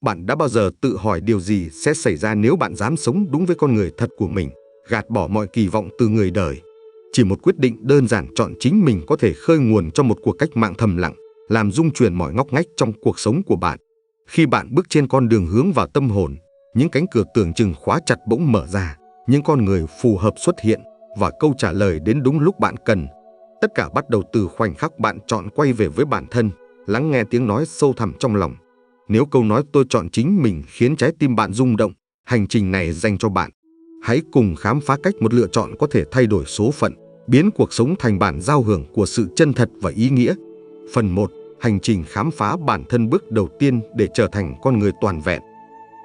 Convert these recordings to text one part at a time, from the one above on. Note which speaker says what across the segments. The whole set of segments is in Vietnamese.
Speaker 1: Bạn đã bao giờ tự hỏi điều gì sẽ xảy ra nếu bạn dám sống đúng với con người thật của mình, gạt bỏ mọi kỳ vọng từ người đời? Chỉ một quyết định đơn giản chọn chính mình có thể khơi nguồn cho một cuộc cách mạng thầm lặng, làm rung chuyển mọi ngóc ngách trong cuộc sống của bạn. Khi bạn bước trên con đường hướng vào tâm hồn, những cánh cửa tưởng chừng khóa chặt bỗng mở ra, những con người phù hợp xuất hiện và câu trả lời đến đúng lúc bạn cần. Tất cả bắt đầu từ khoảnh khắc bạn chọn quay về với bản thân, lắng nghe tiếng nói sâu thẳm trong lòng. Nếu câu nói "tôi chọn chính mình" khiến trái tim bạn rung động, hành trình này dành cho bạn. Hãy cùng khám phá cách một lựa chọn có thể thay đổi số phận, biến cuộc sống thành bản giao hưởng của sự chân thật và ý nghĩa. Phần 1. Hành trình khám phá bản thân, bước đầu tiên để trở thành con người toàn vẹn.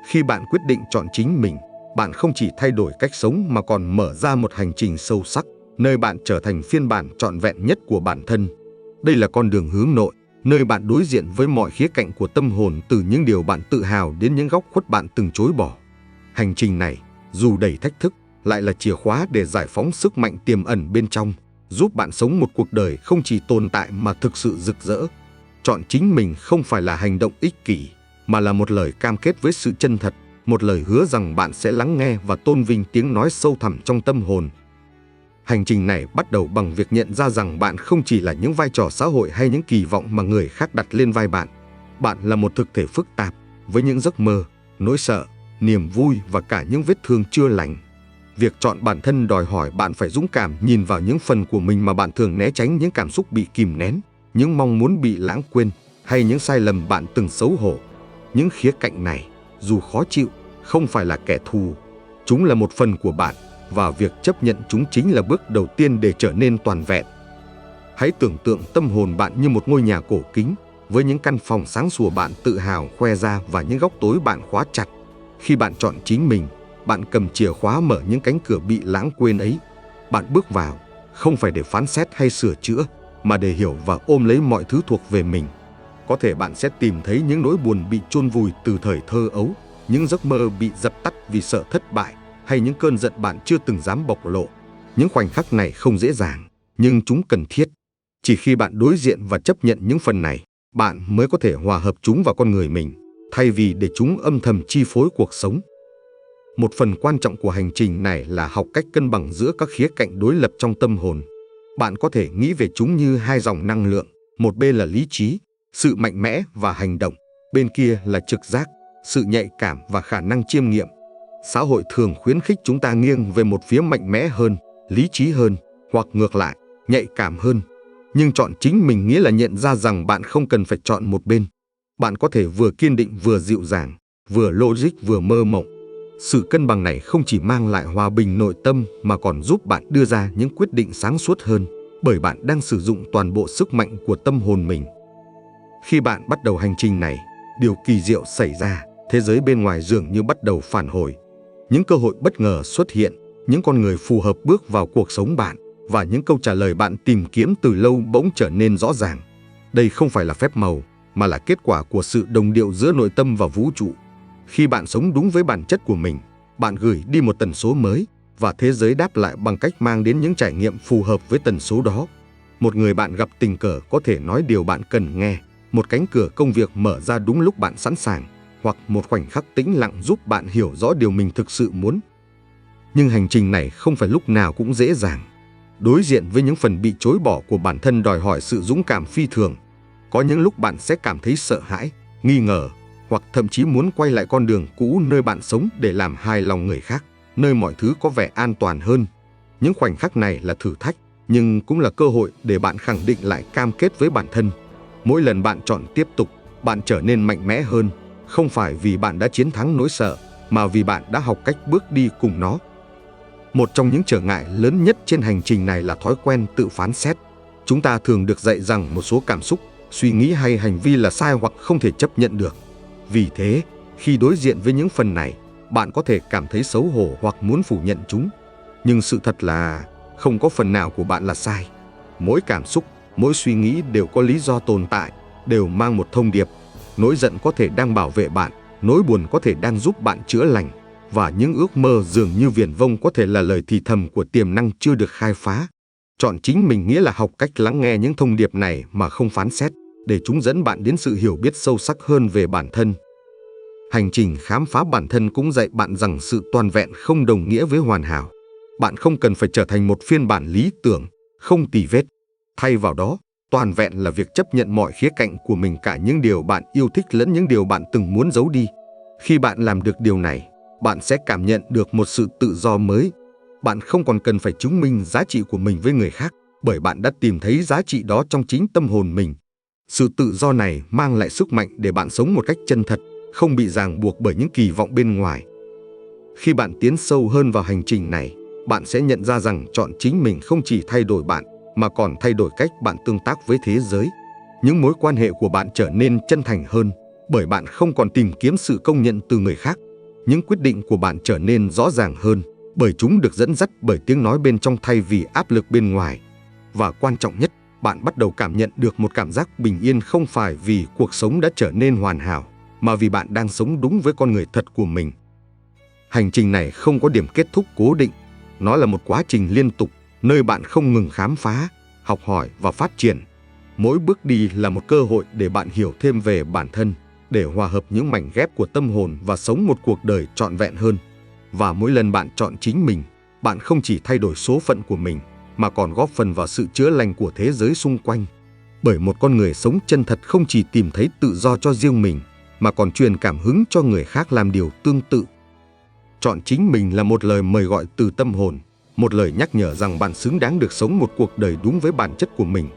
Speaker 1: Khi bạn quyết định chọn chính mình, bạn không chỉ thay đổi cách sống mà còn mở ra một hành trình sâu sắc, nơi bạn trở thành phiên bản trọn vẹn nhất của bản thân. Đây là con đường hướng nội, nơi bạn đối diện với mọi khía cạnh của tâm hồn, từ những điều bạn tự hào đến những góc khuất bạn từng chối bỏ. Hành trình này, dù đầy thách thức, lại là chìa khóa để giải phóng sức mạnh tiềm ẩn bên trong, giúp bạn sống một cuộc đời không chỉ tồn tại mà thực sự rực rỡ. Chọn chính mình không phải là hành động ích kỷ, mà là một lời cam kết với sự chân thật, một lời hứa rằng bạn sẽ lắng nghe và tôn vinh tiếng nói sâu thẳm trong tâm hồn. Hành trình này bắt đầu bằng việc nhận ra rằng bạn không chỉ là những vai trò xã hội hay những kỳ vọng mà người khác đặt lên vai bạn. Bạn là một thực thể phức tạp, với những giấc mơ, nỗi sợ, niềm vui và cả những vết thương chưa lành. Việc chọn bản thân đòi hỏi bạn phải dũng cảm nhìn vào những phần của mình mà bạn thường né tránh, những cảm xúc bị kìm nén, những mong muốn bị lãng quên, hay những sai lầm bạn từng xấu hổ. Những khía cạnh này, dù khó chịu, không phải là kẻ thù. Chúng là một phần của bạn, và việc chấp nhận chúng chính là bước đầu tiên để trở nên toàn vẹn. Hãy tưởng tượng tâm hồn bạn như một ngôi nhà cổ kính, với những căn phòng sáng sủa bạn tự hào khoe ra và những góc tối bạn khóa chặt. Khi bạn chọn chính mình, bạn cầm chìa khóa mở những cánh cửa bị lãng quên ấy. Bạn bước vào, không phải để phán xét hay sửa chữa, mà để hiểu và ôm lấy mọi thứ thuộc về mình. Có thể bạn sẽ tìm thấy những nỗi buồn bị chôn vùi từ thời thơ ấu, những giấc mơ bị dập tắt vì sợ thất bại, hay những cơn giận bạn chưa từng dám bộc lộ. Những khoảnh khắc này không dễ dàng, nhưng chúng cần thiết. Chỉ khi bạn đối diện và chấp nhận những phần này, bạn mới có thể hòa hợp chúng vào con người mình, thay vì để chúng âm thầm chi phối cuộc sống. Một phần quan trọng của hành trình này là học cách cân bằng giữa các khía cạnh đối lập trong tâm hồn. Bạn có thể nghĩ về chúng như hai dòng năng lượng, một bên là lý trí, sự mạnh mẽ và hành động, bên kia là trực giác, sự nhạy cảm và khả năng chiêm nghiệm. Xã hội thường khuyến khích chúng ta nghiêng về một phía mạnh mẽ hơn, lý trí hơn, hoặc ngược lại, nhạy cảm hơn. Nhưng chọn chính mình nghĩa là nhận ra rằng bạn không cần phải chọn một bên. Bạn có thể vừa kiên định vừa dịu dàng, vừa logic vừa mơ mộng. Sự cân bằng này không chỉ mang lại hòa bình nội tâm mà còn giúp bạn đưa ra những quyết định sáng suốt hơn, bởi bạn đang sử dụng toàn bộ sức mạnh của tâm hồn mình. Khi bạn bắt đầu hành trình này, điều kỳ diệu xảy ra, thế giới bên ngoài dường như bắt đầu phản hồi. Những cơ hội bất ngờ xuất hiện, những con người phù hợp bước vào cuộc sống bạn, và những câu trả lời bạn tìm kiếm từ lâu bỗng trở nên rõ ràng. Đây không phải là phép màu, mà là kết quả của sự đồng điệu giữa nội tâm và vũ trụ. Khi bạn sống đúng với bản chất của mình, bạn gửi đi một tần số mới, và thế giới đáp lại bằng cách mang đến những trải nghiệm phù hợp với tần số đó. Một người bạn gặp tình cờ có thể nói điều bạn cần nghe, một cánh cửa công việc mở ra đúng lúc bạn sẵn sàng, hoặc một khoảnh khắc tĩnh lặng giúp bạn hiểu rõ điều mình thực sự muốn. Nhưng hành trình này không phải lúc nào cũng dễ dàng. Đối diện với những phần bị chối bỏ của bản thân đòi hỏi sự dũng cảm phi thường. Có những lúc bạn sẽ cảm thấy sợ hãi, nghi ngờ, hoặc thậm chí muốn quay lại con đường cũ nơi bạn sống để làm hài lòng người khác, nơi mọi thứ có vẻ an toàn hơn. Những khoảnh khắc này là thử thách, nhưng cũng là cơ hội để bạn khẳng định lại cam kết với bản thân. Mỗi lần bạn chọn tiếp tục, bạn trở nên mạnh mẽ hơn, không phải vì bạn đã chiến thắng nỗi sợ, mà vì bạn đã học cách bước đi cùng nó. Một trong những trở ngại lớn nhất trên hành trình này là thói quen tự phán xét. Chúng ta thường được dạy rằng một số cảm xúc, suy nghĩ hay hành vi là sai hoặc không thể chấp nhận được. Vì thế, khi đối diện với những phần này, bạn có thể cảm thấy xấu hổ hoặc muốn phủ nhận chúng. Nhưng sự thật là không có phần nào của bạn là sai. Mỗi cảm xúc, mỗi suy nghĩ đều có lý do tồn tại, đều mang một thông điệp. Nỗi giận có thể đang bảo vệ bạn, nỗi buồn có thể đang giúp bạn chữa lành, và những ước mơ dường như viển vông có thể là lời thì thầm của tiềm năng chưa được khai phá. Chọn chính mình nghĩa là học cách lắng nghe những thông điệp này mà không phán xét, để chúng dẫn bạn đến sự hiểu biết sâu sắc hơn về bản thân. Hành trình khám phá bản thân cũng dạy bạn rằng sự toàn vẹn không đồng nghĩa với hoàn hảo. Bạn không cần phải trở thành một phiên bản lý tưởng, không tì vết. Thay vào đó, toàn vẹn là việc chấp nhận mọi khía cạnh của mình, cả những điều bạn yêu thích lẫn những điều bạn từng muốn giấu đi. Khi bạn làm được điều này, bạn sẽ cảm nhận được một sự tự do mới. Bạn không còn cần phải chứng minh giá trị của mình với người khác, bởi bạn đã tìm thấy giá trị đó trong chính tâm hồn mình. Sự tự do này mang lại sức mạnh để bạn sống một cách chân thật, không bị ràng buộc bởi những kỳ vọng bên ngoài. Khi bạn tiến sâu hơn vào hành trình này, bạn sẽ nhận ra rằng chọn chính mình không chỉ thay đổi bạn, mà còn thay đổi cách bạn tương tác với thế giới. Những mối quan hệ của bạn trở nên chân thành hơn, bởi bạn không còn tìm kiếm sự công nhận từ người khác. Những quyết định của bạn trở nên rõ ràng hơn, bởi chúng được dẫn dắt bởi tiếng nói bên trong thay vì áp lực bên ngoài. Và quan trọng nhất, bạn bắt đầu cảm nhận được một cảm giác bình yên, không phải vì cuộc sống đã trở nên hoàn hảo, mà vì bạn đang sống đúng với con người thật của mình. Hành trình này không có điểm kết thúc cố định, nó là một quá trình liên tục, nơi bạn không ngừng khám phá, học hỏi và phát triển. Mỗi bước đi là một cơ hội để bạn hiểu thêm về bản thân, để hòa hợp những mảnh ghép của tâm hồn và sống một cuộc đời trọn vẹn hơn. Và mỗi lần bạn chọn chính mình, bạn không chỉ thay đổi số phận của mình, mà còn góp phần vào sự chữa lành của thế giới xung quanh. Bởi một con người sống chân thật không chỉ tìm thấy tự do cho riêng mình, mà còn truyền cảm hứng cho người khác làm điều tương tự. Chọn chính mình là một lời mời gọi từ tâm hồn, một lời nhắc nhở rằng bạn xứng đáng được sống một cuộc đời đúng với bản chất của mình.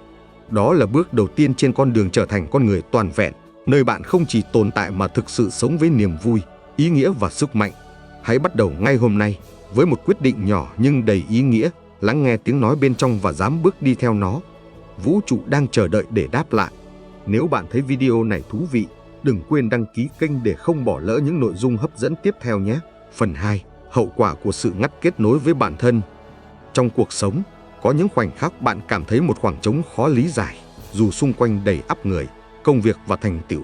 Speaker 1: Đó là bước đầu tiên trên con đường trở thành con người toàn vẹn, nơi bạn không chỉ tồn tại mà thực sự sống với niềm vui, ý nghĩa và sức mạnh. Hãy bắt đầu ngay hôm nay với một quyết định nhỏ nhưng đầy ý nghĩa, lắng nghe tiếng nói bên trong và dám bước đi theo nó. Vũ trụ đang chờ đợi để đáp lại. Nếu bạn thấy video này thú vị, đừng quên đăng ký kênh để không bỏ lỡ những nội dung hấp dẫn tiếp theo nhé. Phần 2. Hậu quả của sự ngắt kết nối với bản thân. Trong cuộc sống, có những khoảnh khắc bạn cảm thấy một khoảng trống khó lý giải, dù xung quanh đầy ắp người, công việc và thành tựu.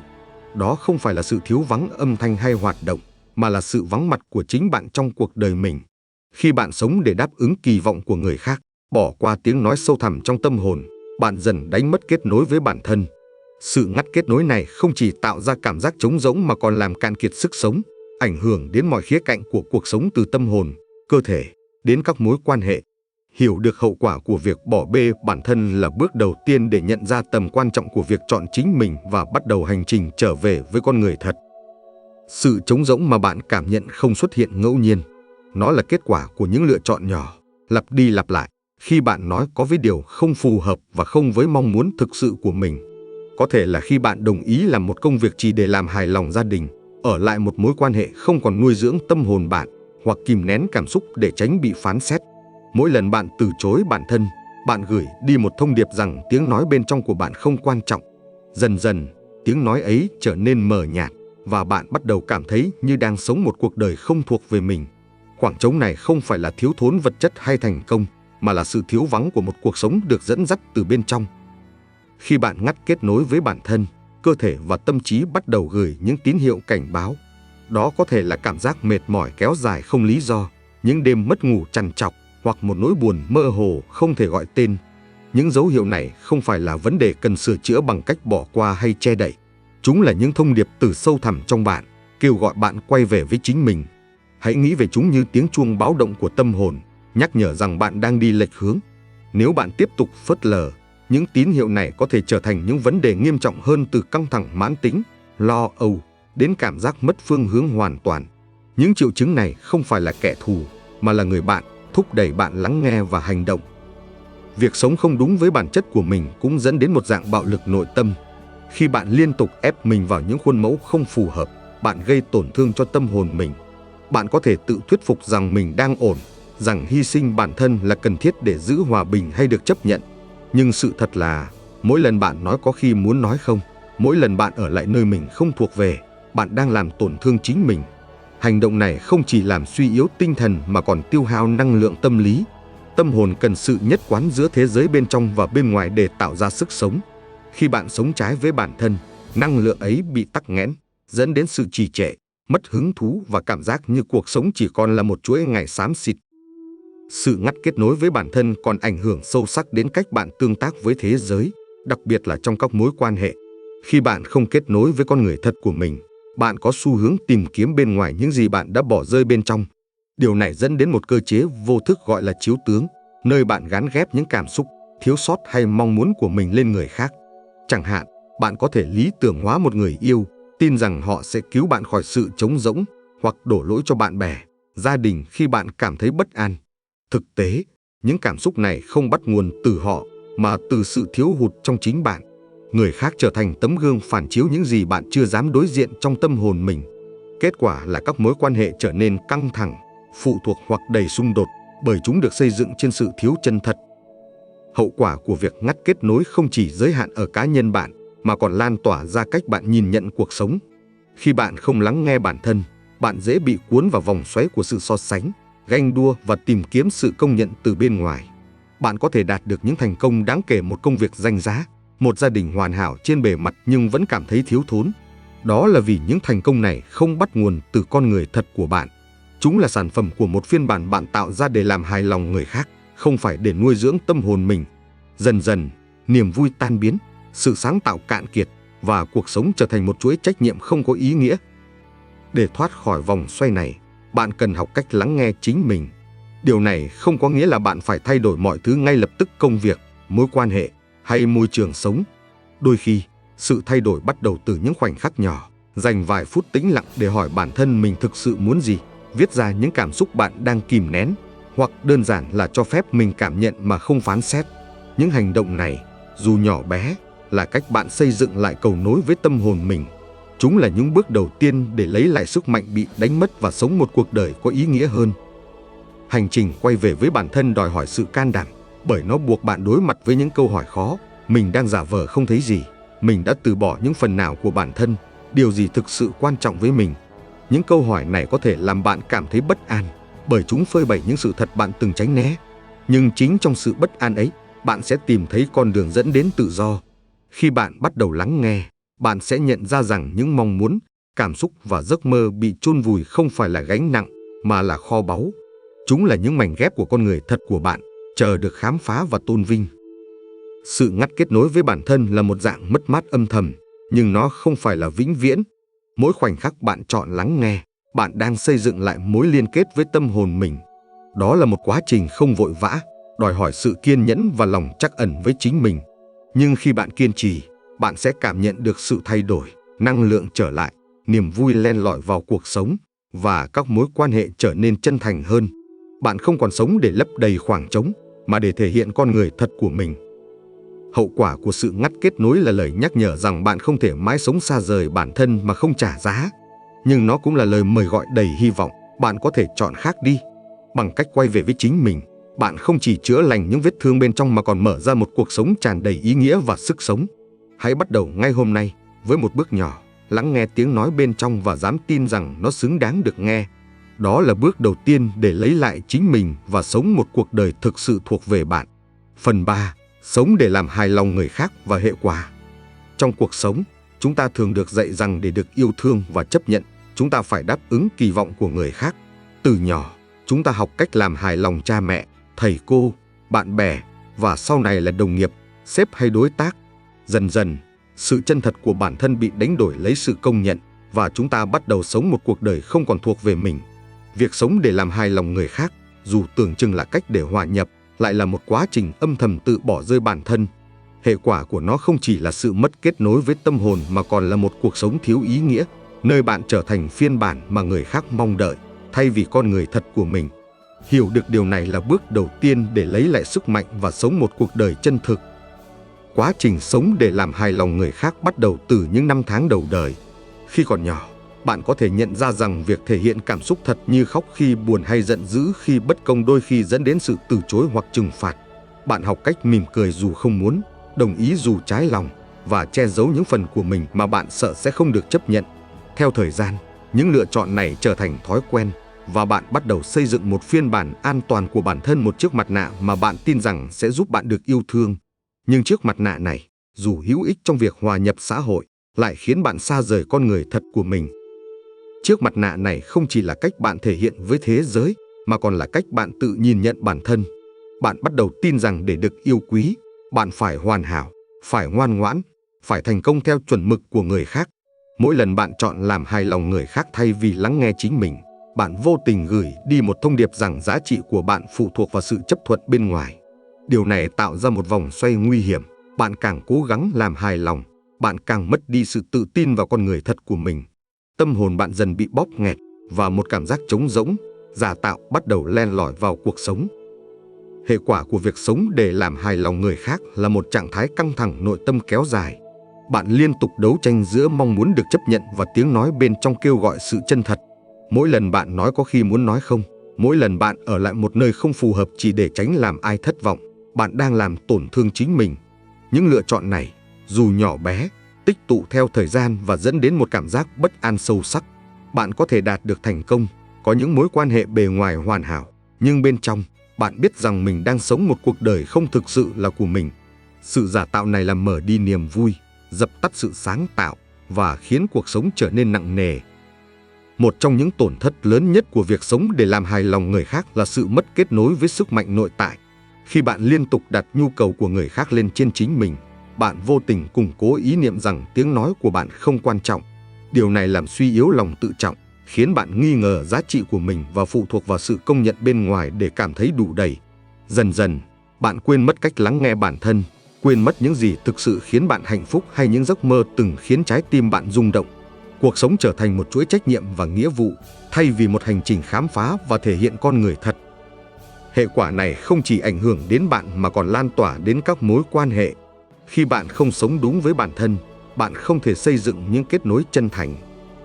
Speaker 1: Đó không phải là sự thiếu vắng âm thanh hay hoạt động, mà là sự vắng mặt của chính bạn trong cuộc đời mình. Khi bạn sống để đáp ứng kỳ vọng của người khác, bỏ qua tiếng nói sâu thẳm trong tâm hồn, bạn dần đánh mất kết nối với bản thân. Sự ngắt kết nối này không chỉ tạo ra cảm giác trống rỗng mà còn làm cạn kiệt sức sống, ảnh hưởng đến mọi khía cạnh của cuộc sống, từ tâm hồn, cơ thể, đến các mối quan hệ. Hiểu được hậu quả của việc bỏ bê bản thân là bước đầu tiên để nhận ra tầm quan trọng của việc chọn chính mình và bắt đầu hành trình trở về với con người thật. Sự trống rỗng mà bạn cảm nhận không xuất hiện ngẫu nhiên. Nó là kết quả của những lựa chọn nhỏ, lặp đi lặp lại, khi bạn nói có với điều không phù hợp và không với mong muốn thực sự của mình. Có thể là khi bạn đồng ý làm một công việc chỉ để làm hài lòng gia đình, ở lại một mối quan hệ không còn nuôi dưỡng tâm hồn bạn, hoặc kìm nén cảm xúc để tránh bị phán xét. Mỗi lần bạn từ chối bản thân, bạn gửi đi một thông điệp rằng tiếng nói bên trong của bạn không quan trọng. Dần dần, tiếng nói ấy trở nên mờ nhạt, và bạn bắt đầu cảm thấy như đang sống một cuộc đời không thuộc về mình. Khoảng trống này không phải là thiếu thốn vật chất hay thành công, mà là sự thiếu vắng của một cuộc sống được dẫn dắt từ bên trong. Khi bạn ngắt kết nối với bản thân, cơ thể và tâm trí bắt đầu gửi những tín hiệu cảnh báo. Đó có thể là cảm giác mệt mỏi kéo dài không lý do, những đêm mất ngủ trằn trọc, hoặc một nỗi buồn mơ hồ không thể gọi tên. Những dấu hiệu này không phải là vấn đề cần sửa chữa bằng cách bỏ qua hay che đậy. Chúng là những thông điệp từ sâu thẳm trong bạn, kêu gọi bạn quay về với chính mình. Hãy nghĩ về chúng như tiếng chuông báo động của tâm hồn, nhắc nhở rằng bạn đang đi lệch hướng. Nếu bạn tiếp tục phớt lờ, những tín hiệu này có thể trở thành những vấn đề nghiêm trọng hơn, từ căng thẳng mãn tính, lo âu, đến cảm giác mất phương hướng hoàn toàn. Những triệu chứng này không phải là kẻ thù, mà là người bạn, thúc đẩy bạn lắng nghe và hành động. Việc sống không đúng với bản chất của mình cũng dẫn đến một dạng bạo lực nội tâm. Khi bạn liên tục ép mình vào những khuôn mẫu không phù hợp, bạn gây tổn thương cho tâm hồn mình. Bạn có thể tự thuyết phục rằng mình đang ổn, rằng hy sinh bản thân là cần thiết để giữ hòa bình hay được chấp nhận. Nhưng sự thật là, mỗi lần bạn nói có khi muốn nói không, mỗi lần bạn ở lại nơi mình không thuộc về, bạn đang làm tổn thương chính mình. Hành động này không chỉ làm suy yếu tinh thần mà còn tiêu hao năng lượng tâm lý. Tâm hồn cần sự nhất quán giữa thế giới bên trong và bên ngoài để tạo ra sức sống. Khi bạn sống trái với bản thân, năng lượng ấy bị tắc nghẽn, dẫn đến sự trì trệ, mất hứng thú và cảm giác như cuộc sống chỉ còn là một chuỗi ngày xám xịt. Sự ngắt kết nối với bản thân còn ảnh hưởng sâu sắc đến cách bạn tương tác với thế giới, đặc biệt là trong các mối quan hệ. Khi bạn không kết nối với con người thật của mình, bạn có xu hướng tìm kiếm bên ngoài những gì bạn đã bỏ rơi bên trong. Điều này dẫn đến một cơ chế vô thức gọi là chiếu tướng, nơi bạn gán ghép những cảm xúc, thiếu sót hay mong muốn của mình lên người khác. Chẳng hạn, bạn có thể lý tưởng hóa một người yêu, tin rằng họ sẽ cứu bạn khỏi sự trống rỗng, hoặc đổ lỗi cho bạn bè, gia đình khi bạn cảm thấy bất an. Thực tế, những cảm xúc này không bắt nguồn từ họ, mà từ sự thiếu hụt trong chính bạn. Người khác trở thành tấm gương phản chiếu những gì bạn chưa dám đối diện trong tâm hồn mình. Kết quả là các mối quan hệ trở nên căng thẳng, phụ thuộc hoặc đầy xung đột, bởi chúng được xây dựng trên sự thiếu chân thật. Hậu quả của việc ngắt kết nối không chỉ giới hạn ở cá nhân bạn, mà còn lan tỏa ra cách bạn nhìn nhận cuộc sống. Khi bạn không lắng nghe bản thân, bạn dễ bị cuốn vào vòng xoáy của sự so sánh, ganh đua và tìm kiếm sự công nhận từ bên ngoài. Bạn có thể đạt được những thành công đáng kể, một công việc danh giá, một gia đình hoàn hảo trên bề mặt, nhưng vẫn cảm thấy thiếu thốn. Đó là vì những thành công này không bắt nguồn từ con người thật của bạn. Chúng là sản phẩm của một phiên bản bạn tạo ra để làm hài lòng người khác, không phải để nuôi dưỡng tâm hồn mình. Dần dần, niềm vui tan biến, sự sáng tạo cạn kiệt, và cuộc sống trở thành một chuỗi trách nhiệm không có ý nghĩa. Để thoát khỏi vòng xoay này, bạn cần học cách lắng nghe chính mình. Điều này không có nghĩa là bạn phải thay đổi mọi thứ ngay lập tức: công việc, mối quan hệ hay môi trường sống. Đôi khi, sự thay đổi bắt đầu từ những khoảnh khắc nhỏ. Dành vài phút tĩnh lặng để hỏi bản thân mình thực sự muốn gì, viết ra những cảm xúc bạn đang kìm nén, hoặc đơn giản là cho phép mình cảm nhận mà không phán xét. Những hành động này, dù nhỏ bé, là cách bạn xây dựng lại cầu nối với tâm hồn mình. Chúng là những bước đầu tiên để lấy lại sức mạnh bị đánh mất và sống một cuộc đời có ý nghĩa hơn. Hành trình quay về với bản thân đòi hỏi sự can đảm, bởi nó buộc bạn đối mặt với những câu hỏi khó. Mình đang giả vờ không thấy gì? Mình đã từ bỏ những phần nào của bản thân? Điều gì thực sự quan trọng với mình? Những câu hỏi này có thể làm bạn cảm thấy bất an, bởi chúng phơi bày những sự thật bạn từng tránh né. Nhưng chính trong sự bất an ấy, bạn sẽ tìm thấy con đường dẫn đến tự do. Khi bạn bắt đầu lắng nghe, bạn sẽ nhận ra rằng những mong muốn, cảm xúc và giấc mơ bị chôn vùi không phải là gánh nặng, mà là kho báu. Chúng là những mảnh ghép của con người thật của bạn, chờ được khám phá và tôn vinh. Sự ngắt kết nối với bản thân là một dạng mất mát âm thầm, nhưng nó không phải là vĩnh viễn. Mỗi khoảnh khắc bạn chọn lắng nghe, bạn đang xây dựng lại mối liên kết với tâm hồn mình. Đó là một quá trình không vội vã, đòi hỏi sự kiên nhẫn và lòng trắc ẩn với chính mình. Nhưng khi bạn kiên trì, bạn sẽ cảm nhận được sự thay đổi, năng lượng trở lại, niềm vui len lỏi vào cuộc sống, và các mối quan hệ trở nên chân thành hơn. Bạn không còn sống để lấp đầy khoảng trống, mà để thể hiện con người thật của mình. Hậu quả của sự ngắt kết nối là lời nhắc nhở rằng bạn không thể mãi sống xa rời bản thân mà không trả giá. Nhưng nó cũng là lời mời gọi đầy hy vọng. Bạn có thể chọn khác đi. Bằng cách quay về với chính mình, bạn không chỉ chữa lành những vết thương bên trong mà còn mở ra một cuộc sống tràn đầy ý nghĩa và sức sống. Hãy bắt đầu ngay hôm nay với một bước nhỏ, lắng nghe tiếng nói bên trong và dám tin rằng nó xứng đáng được nghe. Đó là bước đầu tiên để lấy lại chính mình và sống một cuộc đời thực sự thuộc về bạn. Phần 3. Sống để làm hài lòng người khác và hệ quả. Trong cuộc sống, chúng ta thường được dạy rằng để được yêu thương và chấp nhận, chúng ta phải đáp ứng kỳ vọng của người khác. Từ nhỏ, chúng ta học cách làm hài lòng cha mẹ, thầy cô, bạn bè, và sau này là đồng nghiệp, sếp hay đối tác. Dần dần, sự chân thật của bản thân bị đánh đổi lấy sự công nhận, và chúng ta bắt đầu sống một cuộc đời không còn thuộc về mình. Việc sống để làm hài lòng người khác, dù tưởng chừng là cách để hòa nhập, lại là một quá trình âm thầm tự bỏ rơi bản thân. Hệ quả của nó không chỉ là sự mất kết nối với tâm hồn mà còn là một cuộc sống thiếu ý nghĩa, nơi bạn trở thành phiên bản mà người khác mong đợi, thay vì con người thật của mình. Hiểu được điều này là bước đầu tiên để lấy lại sức mạnh và sống một cuộc đời chân thực. Quá trình sống để làm hài lòng người khác bắt đầu từ những năm tháng đầu đời. Khi còn nhỏ, bạn có thể nhận ra rằng việc thể hiện cảm xúc thật như khóc khi buồn hay giận dữ khi bất công đôi khi dẫn đến sự từ chối hoặc trừng phạt. Bạn học cách mỉm cười dù không muốn, đồng ý dù trái lòng, và che giấu những phần của mình mà bạn sợ sẽ không được chấp nhận. Theo thời gian, những lựa chọn này trở thành thói quen, và bạn bắt đầu xây dựng một phiên bản an toàn của bản thân, một chiếc mặt nạ mà bạn tin rằng sẽ giúp bạn được yêu thương. Nhưng chiếc mặt nạ này, dù hữu ích trong việc hòa nhập xã hội, lại khiến bạn xa rời con người thật của mình. Chiếc mặt nạ này không chỉ là cách bạn thể hiện với thế giới, mà còn là cách bạn tự nhìn nhận bản thân. Bạn bắt đầu tin rằng để được yêu quý, bạn phải hoàn hảo, phải ngoan ngoãn, phải thành công theo chuẩn mực của người khác. Mỗi lần bạn chọn làm hài lòng người khác thay vì lắng nghe chính mình, bạn vô tình gửi đi một thông điệp rằng giá trị của bạn phụ thuộc vào sự chấp thuận bên ngoài. Điều này tạo ra một vòng xoay nguy hiểm. Bạn càng cố gắng làm hài lòng, bạn càng mất đi sự tự tin vào con người thật của mình. Tâm hồn bạn dần bị bóp nghẹt và một cảm giác trống rỗng, giả tạo bắt đầu len lỏi vào cuộc sống. Hệ quả của việc sống để làm hài lòng người khác là một trạng thái căng thẳng nội tâm kéo dài. Bạn liên tục đấu tranh giữa mong muốn được chấp nhận và tiếng nói bên trong kêu gọi sự chân thật. Mỗi lần bạn nói có khi muốn nói không, mỗi lần bạn ở lại một nơi không phù hợp chỉ để tránh làm ai thất vọng, bạn đang làm tổn thương chính mình. Những lựa chọn này, dù nhỏ bé, tích tụ theo thời gian và dẫn đến một cảm giác bất an sâu sắc. Bạn có thể đạt được thành công, có những mối quan hệ bề ngoài hoàn hảo, nhưng bên trong, bạn biết rằng mình đang sống một cuộc đời không thực sự là của mình. Sự giả tạo này làm mở đi niềm vui, dập tắt sự sáng tạo và khiến cuộc sống trở nên nặng nề. Một trong những tổn thất lớn nhất của việc sống để làm hài lòng người khác là sự mất kết nối với sức mạnh nội tại. Khi bạn liên tục đặt nhu cầu của người khác lên trên chính mình, bạn vô tình củng cố ý niệm rằng tiếng nói của bạn không quan trọng. Điều này làm suy yếu lòng tự trọng, khiến bạn nghi ngờ giá trị của mình và phụ thuộc vào sự công nhận bên ngoài để cảm thấy đủ đầy. Dần dần, bạn quên mất cách lắng nghe bản thân, quên mất những gì thực sự khiến bạn hạnh phúc hay những giấc mơ từng khiến trái tim bạn rung động. Cuộc sống trở thành một chuỗi trách nhiệm và nghĩa vụ, thay vì một hành trình khám phá và thể hiện con người thật. Hệ quả này không chỉ ảnh hưởng đến bạn mà còn lan tỏa đến các mối quan hệ. Khi bạn không sống đúng với bản thân, bạn không thể xây dựng những kết nối chân thành.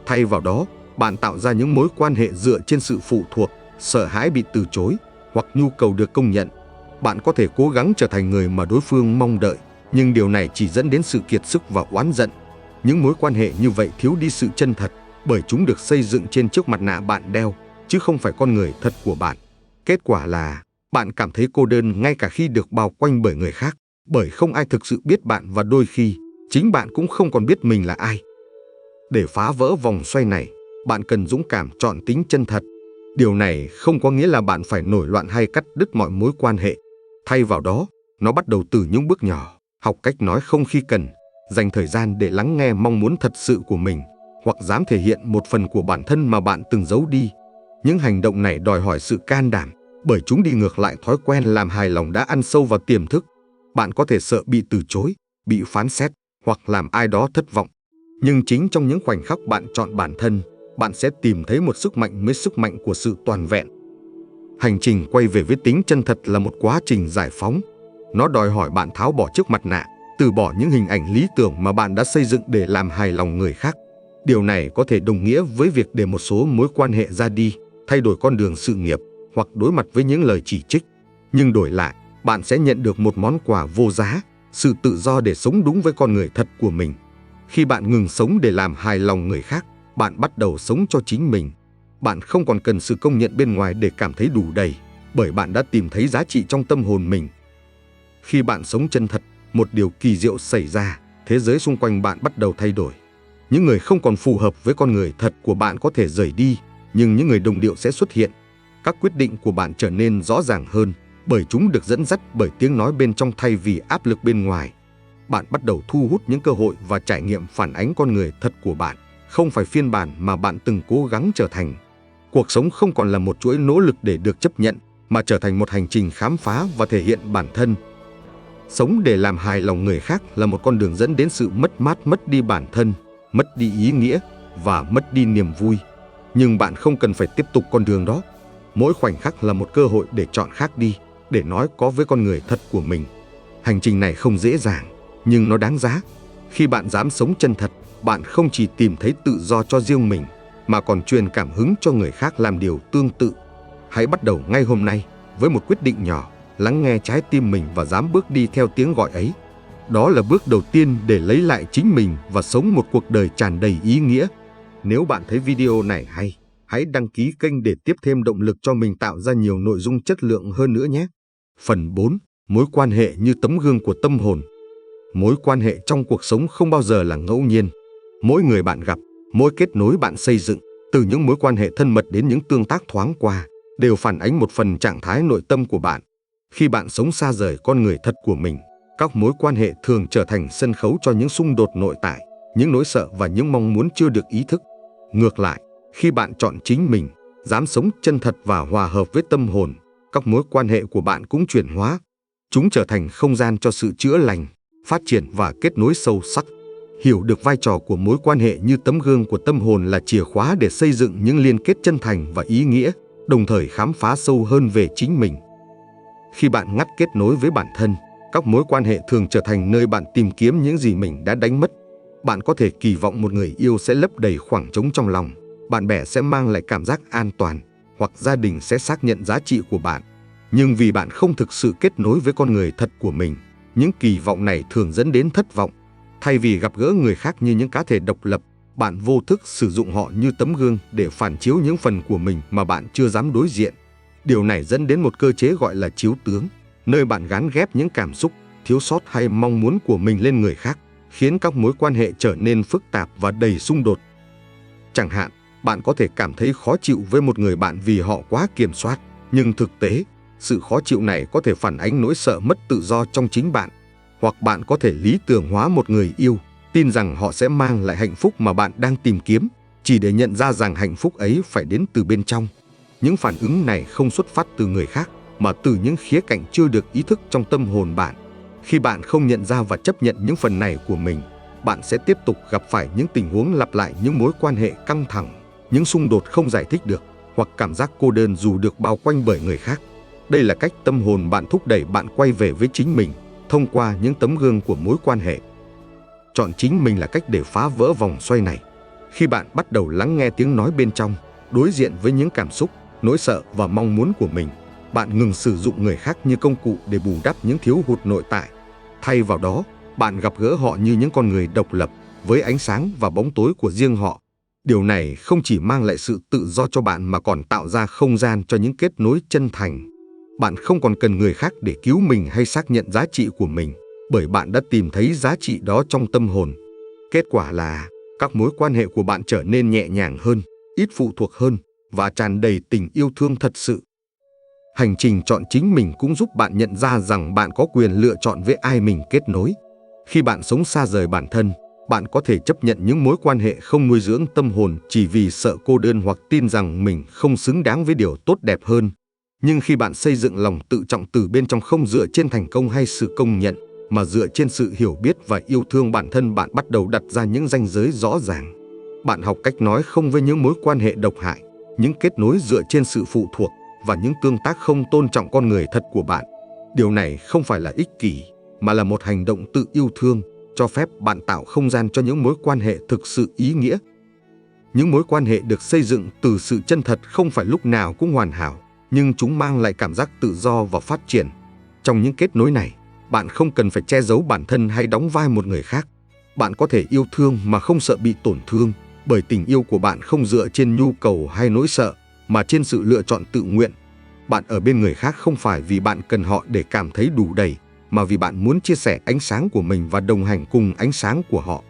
Speaker 1: Thay vào đó, bạn tạo ra những mối quan hệ dựa trên sự phụ thuộc, sợ hãi bị từ chối hoặc nhu cầu được công nhận. Bạn có thể cố gắng trở thành người mà đối phương mong đợi, nhưng điều này chỉ dẫn đến sự kiệt sức và oán giận. Những mối quan hệ như vậy thiếu đi sự chân thật, bởi chúng được xây dựng trên chiếc mặt nạ bạn đeo, chứ không phải con người thật của bạn. Kết quả là bạn cảm thấy cô đơn ngay cả khi được bao quanh bởi người khác, bởi không ai thực sự biết bạn và đôi khi chính bạn cũng không còn biết mình là ai. Để phá vỡ vòng xoay này, bạn cần dũng cảm chọn tính chân thật. Điều này không có nghĩa là bạn phải nổi loạn hay cắt đứt mọi mối quan hệ. Thay vào đó, nó bắt đầu từ những bước nhỏ, học cách nói không khi cần, dành thời gian để lắng nghe mong muốn thật sự của mình, hoặc dám thể hiện một phần của bản thân mà bạn từng giấu đi. Những hành động này đòi hỏi sự can đảm, bởi chúng đi ngược lại thói quen làm hài lòng đã ăn sâu vào tiềm thức. Bạn có thể sợ bị từ chối, bị phán xét, hoặc làm ai đó thất vọng. Nhưng chính trong những khoảnh khắc bạn chọn bản thân, bạn sẽ tìm thấy một sức mạnh mới, sức mạnh của sự toàn vẹn. Hành trình quay về với tính chân thật là một quá trình giải phóng. Nó đòi hỏi bạn tháo bỏ chiếc mặt nạ, từ bỏ những hình ảnh lý tưởng mà bạn đã xây dựng để làm hài lòng người khác. Điều này có thể đồng nghĩa với việc để một số mối quan hệ ra đi, thay đổi con đường sự nghiệp, hoặc đối mặt với những lời chỉ trích. Nhưng đổi lại, bạn sẽ nhận được một món quà vô giá, sự tự do để sống đúng với con người thật của mình. Khi bạn ngừng sống để làm hài lòng người khác, bạn bắt đầu sống cho chính mình. Bạn không còn cần sự công nhận bên ngoài để cảm thấy đủ đầy, bởi bạn đã tìm thấy giá trị trong tâm hồn mình. Khi bạn sống chân thật, một điều kỳ diệu xảy ra, thế giới xung quanh bạn bắt đầu thay đổi. Những người không còn phù hợp với con người thật của bạn có thể rời đi, nhưng những người đồng điệu sẽ xuất hiện. Các quyết định của bạn trở nên rõ ràng hơn, bởi chúng được dẫn dắt bởi tiếng nói bên trong thay vì áp lực bên ngoài. Bạn bắt đầu thu hút những cơ hội và trải nghiệm phản ánh con người thật của bạn, không phải phiên bản mà bạn từng cố gắng trở thành. Cuộc sống không còn là một chuỗi nỗ lực để được chấp nhận, mà trở thành một hành trình khám phá và thể hiện bản thân. Sống để làm hài lòng người khác là một con đường dẫn đến sự mất mát, mất đi bản thân, mất đi ý nghĩa và mất đi niềm vui. Nhưng bạn không cần phải tiếp tục con đường đó. Mỗi khoảnh khắc là một cơ hội để chọn khác đi, để nói có với con người thật của mình. Hành trình này không dễ dàng, nhưng nó đáng giá. Khi bạn dám sống chân thật, bạn không chỉ tìm thấy tự do cho riêng mình, mà còn truyền cảm hứng cho người khác làm điều tương tự. Hãy bắt đầu ngay hôm nay với một quyết định nhỏ, lắng nghe trái tim mình và dám bước đi theo tiếng gọi ấy. Đó là bước đầu tiên để lấy lại chính mình và sống một cuộc đời tràn đầy ý nghĩa. Nếu bạn thấy video này hay, hãy đăng ký kênh để tiếp thêm động lực cho mình tạo ra nhiều nội dung chất lượng hơn nữa nhé. Phần 4. Mối quan hệ như tấm gương của tâm hồn. Mối quan hệ trong cuộc sống không bao giờ là ngẫu nhiên. Mỗi người bạn gặp, mỗi kết nối bạn xây dựng, từ những mối quan hệ thân mật đến những tương tác thoáng qua, đều phản ánh một phần trạng thái nội tâm của bạn. Khi bạn sống xa rời con người thật của mình, các mối quan hệ thường trở thành sân khấu cho những xung đột nội tại, những nỗi sợ và những mong muốn chưa được ý thức. Ngược lại, khi bạn chọn chính mình, dám sống chân thật và hòa hợp với tâm hồn, các mối quan hệ của bạn cũng chuyển hóa. Chúng trở thành không gian cho sự chữa lành, phát triển và kết nối sâu sắc. Hiểu được vai trò của mối quan hệ như tấm gương của tâm hồn là chìa khóa để xây dựng những liên kết chân thành và ý nghĩa, đồng thời khám phá sâu hơn về chính mình. Khi bạn ngắt kết nối với bản thân, các mối quan hệ thường trở thành nơi bạn tìm kiếm những gì mình đã đánh mất. Bạn có thể kỳ vọng một người yêu sẽ lấp đầy khoảng trống trong lòng, bạn bè sẽ mang lại cảm giác an toàn, hoặc gia đình sẽ xác nhận giá trị của bạn. Nhưng vì bạn không thực sự kết nối với con người thật của mình, những kỳ vọng này thường dẫn đến thất vọng. Thay vì gặp gỡ người khác như những cá thể độc lập, bạn vô thức sử dụng họ như tấm gương để phản chiếu những phần của mình mà bạn chưa dám đối diện. Điều này dẫn đến một cơ chế gọi là chiếu tướng, nơi bạn gán ghép những cảm xúc, thiếu sót hay mong muốn của mình lên người khác, khiến các mối quan hệ trở nên phức tạp và đầy xung đột. Chẳng hạn, bạn có thể cảm thấy khó chịu với một người bạn vì họ quá kiểm soát, nhưng thực tế, sự khó chịu này có thể phản ánh nỗi sợ mất tự do trong chính bạn. Hoặc bạn có thể lý tưởng hóa một người yêu, tin rằng họ sẽ mang lại hạnh phúc mà bạn đang tìm kiếm, chỉ để nhận ra rằng hạnh phúc ấy phải đến từ bên trong. Những phản ứng này không xuất phát từ người khác, mà từ những khía cạnh chưa được ý thức trong tâm hồn bạn. Khi bạn không nhận ra và chấp nhận những phần này của mình, bạn sẽ tiếp tục gặp phải những tình huống lặp lại những mối quan hệ căng thẳng, những xung đột không giải thích được, hoặc cảm giác cô đơn dù được bao quanh bởi người khác. Đây là cách tâm hồn bạn thúc đẩy bạn quay về với chính mình, thông qua những tấm gương của mối quan hệ. Chọn chính mình là cách để phá vỡ vòng xoay này. Khi bạn bắt đầu lắng nghe tiếng nói bên trong, đối diện với những cảm xúc, nỗi sợ và mong muốn của mình, bạn ngừng sử dụng người khác như công cụ để bù đắp những thiếu hụt nội tại. Thay vào đó, bạn gặp gỡ họ như những con người độc lập, với ánh sáng và bóng tối của riêng họ. Điều này không chỉ mang lại sự tự do cho bạn mà còn tạo ra không gian cho những kết nối chân thành. Bạn không còn cần người khác để cứu mình hay xác nhận giá trị của mình, bởi bạn đã tìm thấy giá trị đó trong tâm hồn. Kết quả là các mối quan hệ của bạn trở nên nhẹ nhàng hơn, ít phụ thuộc hơn và tràn đầy tình yêu thương thật sự. Hành trình chọn chính mình cũng giúp bạn nhận ra rằng bạn có quyền lựa chọn với ai mình kết nối. Khi bạn sống xa rời bản thân, bạn có thể chấp nhận những mối quan hệ không nuôi dưỡng tâm hồn chỉ vì sợ cô đơn hoặc tin rằng mình không xứng đáng với điều tốt đẹp hơn. Nhưng khi bạn xây dựng lòng tự trọng từ bên trong, không dựa trên thành công hay sự công nhận, mà dựa trên sự hiểu biết và yêu thương bản thân, bạn bắt đầu đặt ra những ranh giới rõ ràng. Bạn học cách nói không với những mối quan hệ độc hại, những kết nối dựa trên sự phụ thuộc và những tương tác không tôn trọng con người thật của bạn. Điều này không phải là ích kỷ, mà là một hành động tự yêu thương, cho phép bạn tạo không gian cho những mối quan hệ thực sự ý nghĩa. Những mối quan hệ được xây dựng từ sự chân thật không phải lúc nào cũng hoàn hảo, nhưng chúng mang lại cảm giác tự do và phát triển. Trong những kết nối này, bạn không cần phải che giấu bản thân hay đóng vai một người khác. Bạn có thể yêu thương mà không sợ bị tổn thương, bởi tình yêu của bạn không dựa trên nhu cầu hay nỗi sợ, mà trên sự lựa chọn tự nguyện. Bạn ở bên người khác không phải vì bạn cần họ để cảm thấy đủ đầy, mà vì bạn muốn chia sẻ ánh sáng của mình và đồng hành cùng ánh sáng của họ.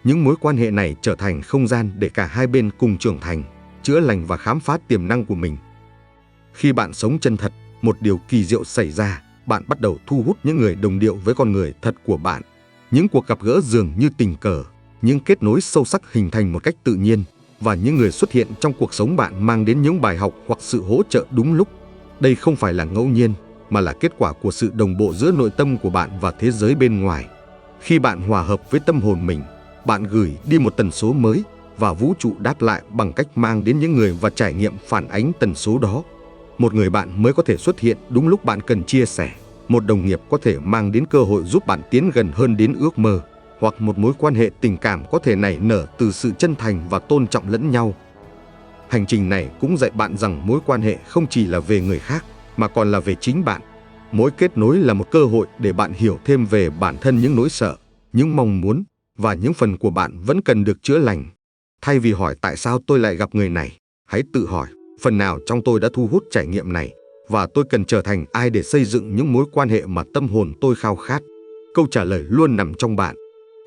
Speaker 1: Những mối quan hệ này trở thành không gian để cả hai bên cùng trưởng thành, chữa lành và khám phá tiềm năng của mình. Khi bạn sống chân thật, một điều kỳ diệu xảy ra, bạn bắt đầu thu hút những người đồng điệu với con người thật của bạn. Những cuộc gặp gỡ dường như tình cờ, những kết nối sâu sắc hình thành một cách tự nhiên, và những người xuất hiện trong cuộc sống bạn mang đến những bài học hoặc sự hỗ trợ đúng lúc. Đây không phải là ngẫu nhiên, mà là kết quả của sự đồng bộ giữa nội tâm của bạn và thế giới bên ngoài. Khi bạn hòa hợp với tâm hồn mình, bạn gửi đi một tần số mới, và vũ trụ đáp lại bằng cách mang đến những người và trải nghiệm phản ánh tần số đó. Một người bạn mới có thể xuất hiện đúng lúc bạn cần chia sẻ, một đồng nghiệp có thể mang đến cơ hội giúp bạn tiến gần hơn đến ước mơ, hoặc một mối quan hệ tình cảm có thể nảy nở từ sự chân thành và tôn trọng lẫn nhau. Hành trình này cũng dạy bạn rằng mối quan hệ không chỉ là về người khác, mà còn là về chính bạn. Mỗi kết nối là một cơ hội để bạn hiểu thêm về bản thân, những nỗi sợ, những mong muốn và những phần của bạn vẫn cần được chữa lành. Thay vì hỏi tại sao tôi lại gặp người này, hãy tự hỏi phần nào trong tôi đã thu hút trải nghiệm này, và tôi cần trở thành ai để xây dựng những mối quan hệ mà tâm hồn tôi khao khát. Câu trả lời luôn nằm trong bạn.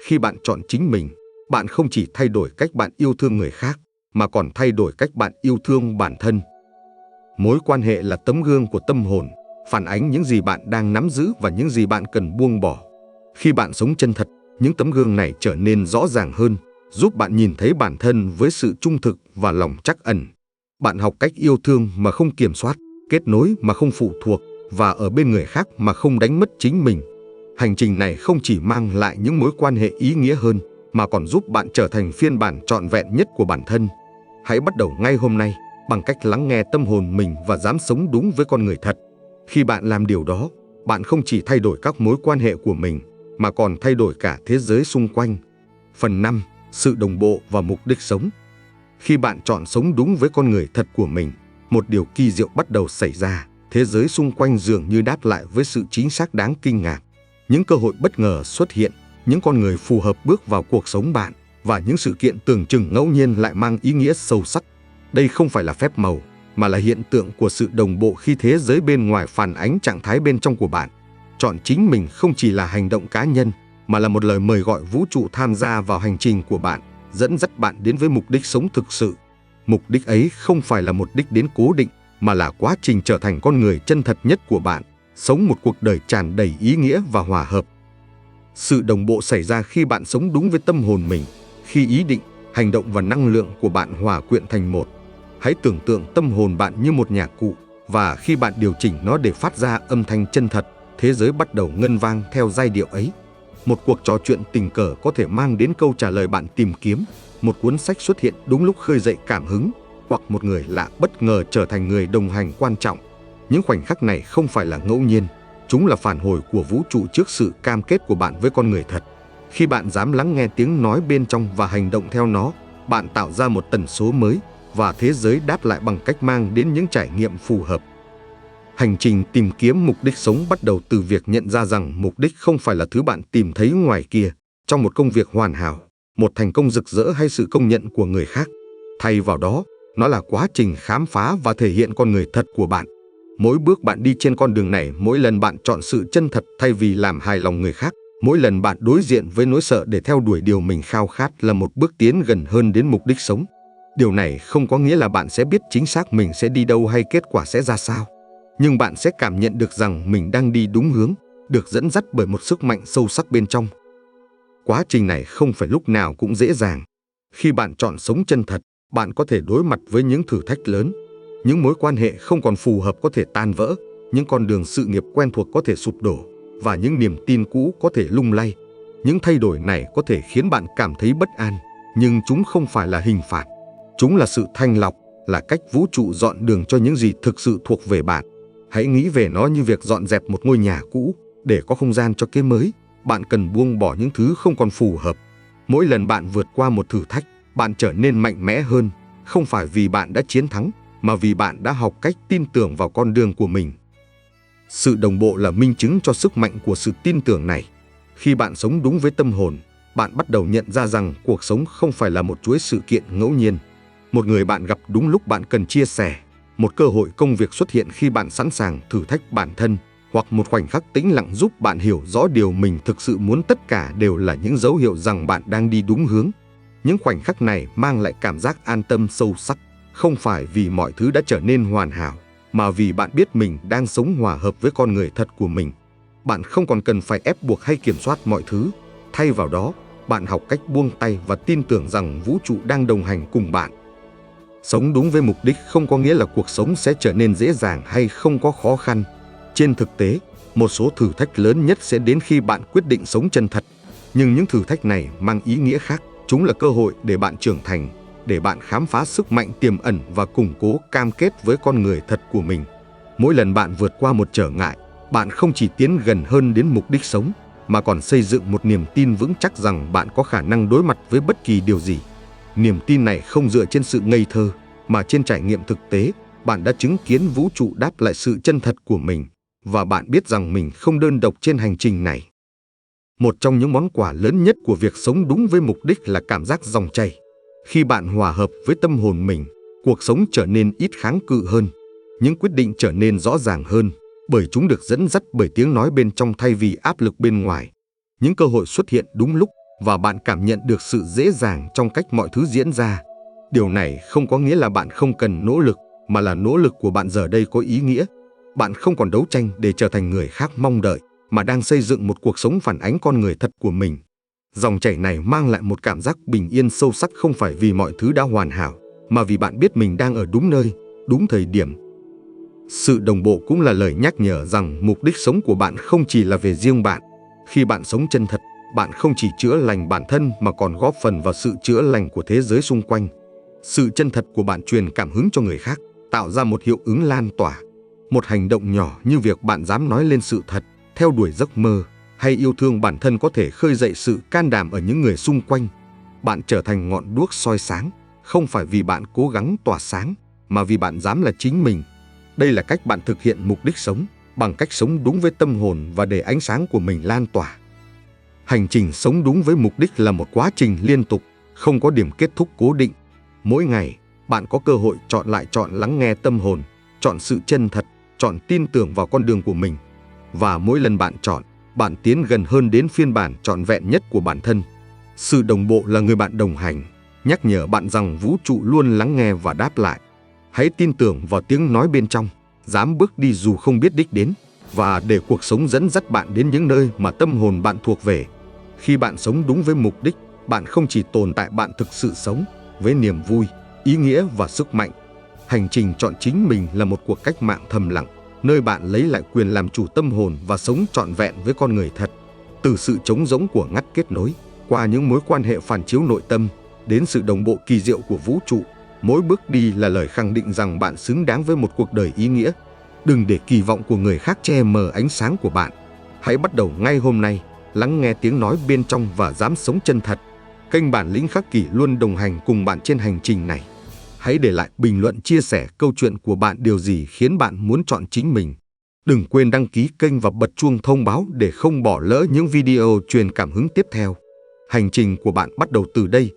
Speaker 1: Khi bạn chọn chính mình, bạn không chỉ thay đổi cách bạn yêu thương người khác, mà còn thay đổi cách bạn yêu thương bản thân. Mối quan hệ là tấm gương của tâm hồn, phản ánh những gì bạn đang nắm giữ và những gì bạn cần buông bỏ. Khi bạn sống chân thật, những tấm gương này trở nên rõ ràng hơn, giúp bạn nhìn thấy bản thân với sự trung thực và lòng trắc ẩn. Bạn học cách yêu thương mà không kiểm soát, kết nối mà không phụ thuộc, và ở bên người khác mà không đánh mất chính mình. Hành trình này không chỉ mang lại những mối quan hệ ý nghĩa hơn, mà còn giúp bạn trở thành phiên bản trọn vẹn nhất của bản thân. Hãy bắt đầu ngay hôm nay bằng cách lắng nghe tâm hồn mình và dám sống đúng với con người thật. Khi bạn làm điều đó, bạn không chỉ thay đổi các mối quan hệ của mình, mà còn thay đổi cả thế giới xung quanh. Phần 5. Sự đồng bộ và mục đích sống. Khi bạn chọn sống đúng với con người thật của mình, một điều kỳ diệu bắt đầu xảy ra. Thế giới xung quanh dường như đáp lại với sự chính xác đáng kinh ngạc. Những cơ hội bất ngờ xuất hiện, những con người phù hợp bước vào cuộc sống bạn, và những sự kiện tưởng chừng ngẫu nhiên lại mang ý nghĩa sâu sắc. Đây không phải là phép màu, mà là hiện tượng của sự đồng bộ khi thế giới bên ngoài phản ánh trạng thái bên trong của bạn. Chọn chính mình không chỉ là hành động cá nhân, mà là một lời mời gọi vũ trụ tham gia vào hành trình của bạn, dẫn dắt bạn đến với mục đích sống thực sự. Mục đích ấy không phải là một đích đến cố định, mà là quá trình trở thành con người chân thật nhất của bạn, sống một cuộc đời tràn đầy ý nghĩa và hòa hợp. Sự đồng bộ xảy ra khi bạn sống đúng với tâm hồn mình, khi ý định, hành động và năng lượng của bạn hòa quyện thành một. Hãy tưởng tượng tâm hồn bạn như một nhạc cụ, và khi bạn điều chỉnh nó để phát ra âm thanh chân thật, thế giới bắt đầu ngân vang theo giai điệu ấy. Một cuộc trò chuyện tình cờ có thể mang đến câu trả lời bạn tìm kiếm, một cuốn sách xuất hiện đúng lúc khơi dậy cảm hứng, hoặc một người lạ bất ngờ trở thành người đồng hành quan trọng. Những khoảnh khắc này không phải là ngẫu nhiên, chúng là phản hồi của vũ trụ trước sự cam kết của bạn với con người thật. Khi bạn dám lắng nghe tiếng nói bên trong và hành động theo nó, bạn tạo ra một tần số mới, và thế giới đáp lại bằng cách mang đến những trải nghiệm phù hợp. Hành trình tìm kiếm mục đích sống bắt đầu từ việc nhận ra rằng mục đích không phải là thứ bạn tìm thấy ngoài kia, trong một công việc hoàn hảo, một thành công rực rỡ hay sự công nhận của người khác. Thay vào đó, nó là quá trình khám phá và thể hiện con người thật của bạn. Mỗi bước bạn đi trên con đường này, mỗi lần bạn chọn sự chân thật thay vì làm hài lòng người khác, mỗi lần bạn đối diện với nỗi sợ để theo đuổi điều mình khao khát là một bước tiến gần hơn đến mục đích sống. Điều này không có nghĩa là bạn sẽ biết chính xác mình sẽ đi đâu hay kết quả sẽ ra sao. Nhưng bạn sẽ cảm nhận được rằng mình đang đi đúng hướng, được dẫn dắt bởi một sức mạnh sâu sắc bên trong. Quá trình này không phải lúc nào cũng dễ dàng. Khi bạn chọn sống chân thật, bạn có thể đối mặt với những thử thách lớn. Những mối quan hệ không còn phù hợp có thể tan vỡ, những con đường sự nghiệp quen thuộc có thể sụp đổ, và những niềm tin cũ có thể lung lay. Những thay đổi này có thể khiến bạn cảm thấy bất an, nhưng chúng không phải là hình phạt. Chúng là sự thanh lọc, là cách vũ trụ dọn đường cho những gì thực sự thuộc về bạn. Hãy nghĩ về nó như việc dọn dẹp một ngôi nhà cũ, để có không gian cho cái mới. Bạn cần buông bỏ những thứ không còn phù hợp. Mỗi lần bạn vượt qua một thử thách, bạn trở nên mạnh mẽ hơn, không phải vì bạn đã chiến thắng, mà vì bạn đã học cách tin tưởng vào con đường của mình. Sự đồng bộ là minh chứng cho sức mạnh của sự tin tưởng này. Khi bạn sống đúng với tâm hồn, bạn bắt đầu nhận ra rằng cuộc sống không phải là một chuỗi sự kiện ngẫu nhiên. Một người bạn gặp đúng lúc bạn cần chia sẻ, một cơ hội công việc xuất hiện khi bạn sẵn sàng thử thách bản thân, hoặc một khoảnh khắc tĩnh lặng giúp bạn hiểu rõ điều mình thực sự muốn. Tất cả đều là những dấu hiệu rằng bạn đang đi đúng hướng. Những khoảnh khắc này mang lại cảm giác an tâm sâu sắc, không phải vì mọi thứ đã trở nên hoàn hảo, mà vì bạn biết mình đang sống hòa hợp với con người thật của mình. Bạn không còn cần phải ép buộc hay kiểm soát mọi thứ. Thay vào đó, bạn học cách buông tay và tin tưởng rằng vũ trụ đang đồng hành cùng bạn. Sống đúng với mục đích không có nghĩa là cuộc sống sẽ trở nên dễ dàng hay không có khó khăn. Trên thực tế, một số thử thách lớn nhất sẽ đến khi bạn quyết định sống chân thật. Nhưng những thử thách này mang ý nghĩa khác. Chúng là cơ hội để bạn trưởng thành, để bạn khám phá sức mạnh tiềm ẩn và củng cố cam kết với con người thật của mình. Mỗi lần bạn vượt qua một trở ngại, bạn không chỉ tiến gần hơn đến mục đích sống, mà còn xây dựng một niềm tin vững chắc rằng bạn có khả năng đối mặt với bất kỳ điều gì. Niềm tin này không dựa trên sự ngây thơ, mà trên trải nghiệm thực tế. Bạn đã chứng kiến vũ trụ đáp lại sự chân thật của mình, và bạn biết rằng mình không đơn độc trên hành trình này. Một trong những món quà lớn nhất của việc sống đúng với mục đích là cảm giác dòng chảy. Khi bạn hòa hợp với tâm hồn mình, cuộc sống trở nên ít kháng cự hơn. Những quyết định trở nên rõ ràng hơn, bởi chúng được dẫn dắt bởi tiếng nói bên trong thay vì áp lực bên ngoài. Những cơ hội xuất hiện đúng lúc, và bạn cảm nhận được sự dễ dàng trong cách mọi thứ diễn ra. Điều này không có nghĩa là bạn không cần nỗ lực, mà là nỗ lực của bạn giờ đây có ý nghĩa. Bạn không còn đấu tranh để trở thành người khác mong đợi, mà đang xây dựng một cuộc sống phản ánh con người thật của mình. Dòng chảy này mang lại một cảm giác bình yên sâu sắc không phải vì mọi thứ đã hoàn hảo, mà vì bạn biết mình đang ở đúng nơi, đúng thời điểm. Sự đồng bộ cũng là lời nhắc nhở rằng mục đích sống của bạn không chỉ là về riêng bạn. Khi bạn sống chân thật, bạn không chỉ chữa lành bản thân mà còn góp phần vào sự chữa lành của thế giới xung quanh. Sự chân thật của bạn truyền cảm hứng cho người khác, tạo ra một hiệu ứng lan tỏa. Một hành động nhỏ như việc bạn dám nói lên sự thật, theo đuổi giấc mơ, hay yêu thương bản thân có thể khơi dậy sự can đảm ở những người xung quanh. Bạn trở thành ngọn đuốc soi sáng, không phải vì bạn cố gắng tỏa sáng, mà vì bạn dám là chính mình. Đây là cách bạn thực hiện mục đích sống, bằng cách sống đúng với tâm hồn và để ánh sáng của mình lan tỏa. Hành trình sống đúng với mục đích là một quá trình liên tục, không có điểm kết thúc cố định. Mỗi ngày, bạn có cơ hội chọn lắng nghe tâm hồn, chọn sự chân thật, chọn tin tưởng vào con đường của mình. Và mỗi lần bạn chọn, bạn tiến gần hơn đến phiên bản trọn vẹn nhất của bản thân. Sự đồng bộ là người bạn đồng hành, nhắc nhở bạn rằng vũ trụ luôn lắng nghe và đáp lại. Hãy tin tưởng vào tiếng nói bên trong, dám bước đi dù không biết đích đến, và để cuộc sống dẫn dắt bạn đến những nơi mà tâm hồn bạn thuộc về. Khi bạn sống đúng với mục đích, bạn không chỉ tồn tại, bạn thực sự sống với niềm vui, ý nghĩa và sức mạnh. Hành trình chọn chính mình là một cuộc cách mạng thầm lặng, nơi bạn lấy lại quyền làm chủ tâm hồn và sống trọn vẹn với con người thật. Từ sự trống rỗng của ngắt kết nối, qua những mối quan hệ phản chiếu nội tâm, đến sự đồng bộ kỳ diệu của vũ trụ, mỗi bước đi là lời khẳng định rằng bạn xứng đáng với một cuộc đời ý nghĩa. Đừng để kỳ vọng của người khác che mờ ánh sáng của bạn. Hãy bắt đầu ngay hôm nay, lắng nghe tiếng nói bên trong và dám sống chân thật. Kênh Bản Lĩnh Khắc Kỷ luôn đồng hành cùng bạn trên hành trình này. Hãy để lại bình luận chia sẻ câu chuyện của bạn, điều gì khiến bạn muốn chọn chính mình. Đừng quên đăng ký kênh và bật chuông thông báo để không bỏ lỡ những video truyền cảm hứng tiếp theo. Hành trình của bạn bắt đầu từ đây,